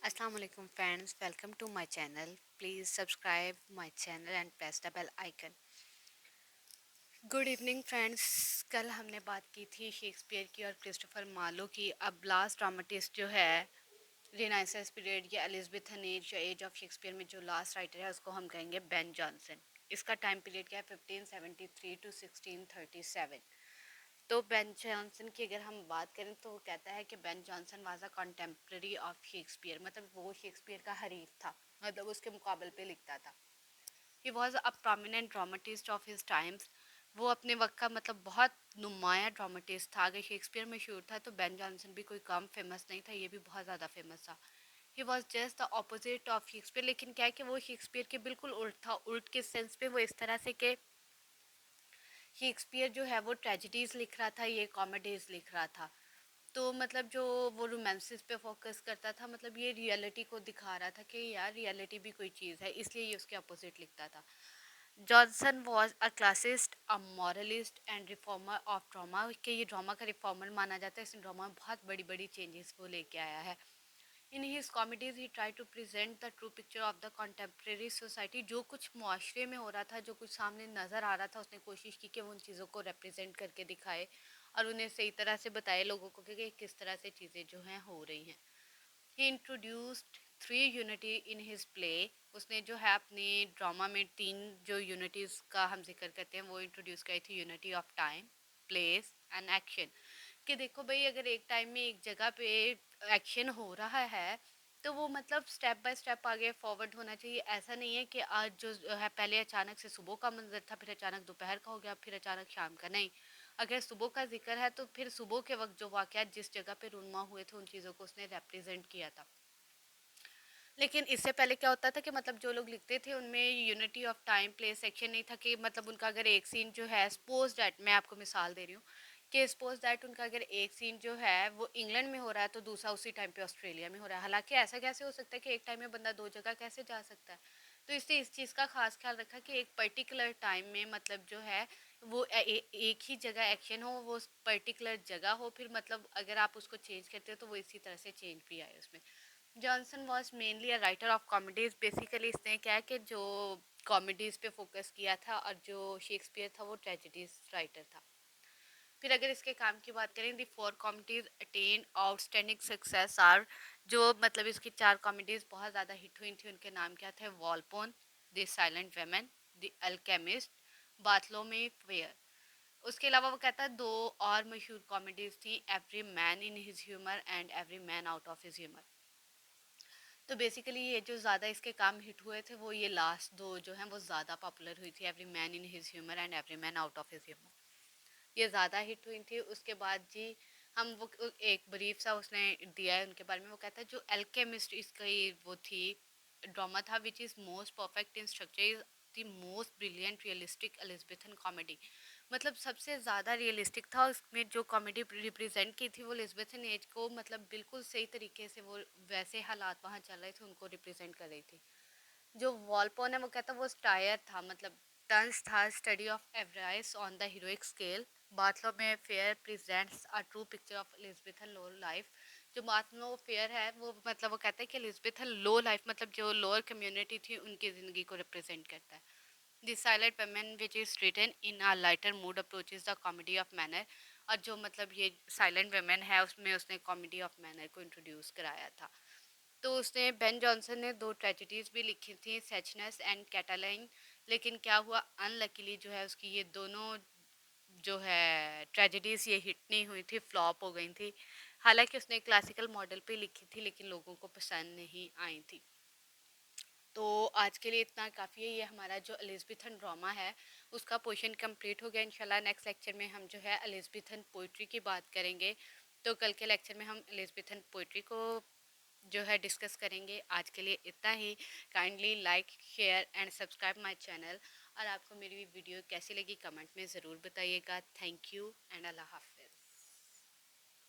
Assalamu alaikum friends, welcome to my channel. Please subscribe my channel and press the bell icon. Good evening friends. कल हमने बात की थी Shakespeare की और क्रिस्टोफर मार्लो की। अब लास्ट ड्रामेटिस्ट जो है रिनाइसेंस पीरियड या एलिजाबेथन एज या एज ऑफ शेक्सपियर में जो लास्ट राइटर है उसको हम कहेंगे बेन जॉनसन। इसका टाइम पीरियड क्या है 1573 टू 1637। तो बेन जॉनसन की अगर हम बात करें तो वो कहता है कि Ben Jonson was a contemporary of Shakespeare, मतलब वो शेक्सपियर का हरीफ था, मतलब उसके मुकाबले पे लिखता था। He was a prominent dramatist of his times. वो अपने वक्त का मतलब बहुत नुमाया ड्रामेटिस्ट था। अगर शेक्सपियर मशहूर था तो बेन जॉनसन भी कोई कम फेमस नहीं था, ये भी बहुत ज़्यादा फेमस था। He was just the opposite of Shakespeare, लेकिन क्या है कि वो शेक्सपियर के बिल्कुल उल्ट था। उल्ट किस सेंस पे, वो इस तरह से कि शेक्सपियर जो है वो ट्रेजिडीज लिख रहा था, ये कॉमेडीज लिख रहा था। तो मतलब जो वो रोमांसिस पे फोकस करता था, मतलब ये रियलिटी को दिखा रहा था कि यार रियलिटी भी कोई चीज़ है, इसलिए ये उसके अपोजिट लिखता था। Johnson was a classist, a moralist and reformer of drama, कि ये ड्रामा का रिफॉर्मर माना जाता है। इस ड्रामा में बहुत बड़ी बड़ी चेंजेस वो लेके आया है। In his comedies he try to present the true picture of the contemporary society. जो कुछ मुआशरे में हो रहा था, जो कुछ सामने नज़र आ रहा था, उसने कोशिश की कि वो उन चीज़ों को रिप्रेजेंट करके दिखाए और उन्हें सही तरह से बताए लोगों को कि किस तरह से चीज़ें जो हैं हो रही हैं। He introduced three unity in his play. उसने जो है अपने ड्रामा में तीन जो यूनिटीज़ का हम जिक्र करते हैं वो इंट्रोड्यूस करी थी। Unity of time, place and action. कि देखो भाई, अगर एक टाइम में एक जगह पे एक्शन हो रहा है तो वो मतलब स्टेप बाय स्टेप आगे फॉरवर्ड होना चाहिए। ऐसा नहीं है कि आज जो है पहले अचानक से सुबह का मंजर था, फिर अचानक दोपहर का हो गया, फिर अचानक शाम का। नहीं, अगर सुबह का जिक्र है तो फिर सुबह के वक्त जो वाक़यात जिस जगह पे रूनुमा हुए थे उन चीज़ों को उसने रिप्रेजेंट किया था। लेकिन इससे पहले क्या होता था कि मतलब जो लोग लिखते थे उनमें unity of time place section नहीं था। कि मतलब उनका अगर एक सीन जो है, सपोज दैट, मैं आपको मिसाल दे रही हूँ कि सपोज दैट उनका अगर एक सीन जो है वो इंग्लैंड में हो रहा है तो दूसरा उसी टाइम पे ऑस्ट्रेलिया में हो रहा है। हालांकि ऐसा कैसे हो सकता है कि एक टाइम में बंदा दो जगह कैसे जा सकता है। तो इससे इस चीज़ का खास ख्याल रखा कि एक पर्टिकुलर टाइम में मतलब जो है वो एक ही जगह एक्शन हो, वो पर्टिकुलर जगह हो, फिर मतलब अगर आप उसको चेंज करते हो तो वो इसी तरह से चेंज भी आए उसमें। Johnson was mainly a writer of comedies. Basically इसने क्या है कि जो कॉमेडीज पे फोकस किया था और जो शेक्सपियर था वो ट्रेजेडीज राइटर था। फिर अगर इसके काम की बात करें, the four comedies attain outstanding success are. जो मतलब इसकी चार कॉमेडीज बहुत ज़्यादा हिट हुई थी उनके नाम क्या थे? Volpone, the silent women, the alchemist, Bartholomew fair. उसके अलावा वो कहता है दो और मशहूर कॉमेडीज थी, every man in his humour and every man out of his humour. तो बेसिकली ये जो ज़्यादा इसके काम हिट हुए थे वो ये लास्ट दो जो हैं वो ज़्यादा पॉपुलर हुई थी, every man in his humour and every man out of his humour. ये ज़्यादा हिट हुई थी। उसके बाद जी हम वो एक ब्रीफ सा उसने दिया है उनके बारे में। वो कहता है जो एल्केमिस्ट इसकी वो थी ड्रामा था, which is most perfect in structure, is the most brilliant realistic Elizabethan comedy. मतलब सबसे ज़्यादा रियलिस्टिक था उसमें। जो कॉमेडी रिप्रेजेंट की थी वो एलिजाबेथन एज को मतलब बिल्कुल सही तरीके से वो वैसे हालात वहाँ चल रहे थे उनको रिप्रेजेंट कर रही थी। जो वॉलपोन है वो कहता है वो स्टायर था, मतलब टंस था, study of avarice on the heroic scale. Bartholomew में fair presents a true picture of Elizabethan low life. जो बाथलो फेयर है वो मतलब वो कहता है कि एलिजाबेथन लो लाइफ मतलब जो लोअर कम्युनिटी थी उनकी ज़िंदगी को रिप्रेजेंट करता है। The Silent Woman which is written in a lighter mood approaches the comedy of manner. और जो मतलब ये साइलेंट वुमेन है उसमें उसने कॉमेडी ऑफ मैनर को इंट्रोड्यूस कराया था। तो उसने बेन जॉनसन ने दो ट्रेजेडीज भी लिखी थी, सेचनेस एंड कैटालाइन। लेकिन क्या हुआ, अनलकीली जो है उसकी ये दोनों जो है ट्रेजेडीज ये हिट नहीं हुई थी, फ्लॉप हो गई थी। हालांकि उसने क्लासिकल मॉडल पे लिखी थी लेकिन लोगों को पसंद नहीं आई थी। तो आज के लिए इतना काफ़ी है। ये हमारा जो एलिजाबेथन ड्रामा है उसका पोर्शन कंप्लीट हो गया। इंशाल्लाह नेक्स्ट लेक्चर में हम जो है एलिजाबेथन पोइट्री की बात करेंगे। तो कल के लेक्चर में हम एलिजाबेथन पोइट्री को जो है डिस्कस करेंगे। आज के लिए इतना ही। Kindly like, share and subscribe my channel. और आपको मेरी वीडियो कैसी लगी कमेंट में ज़रूर बताइएगा। थैंक यू एंड अल्लाह हाफ़िज़।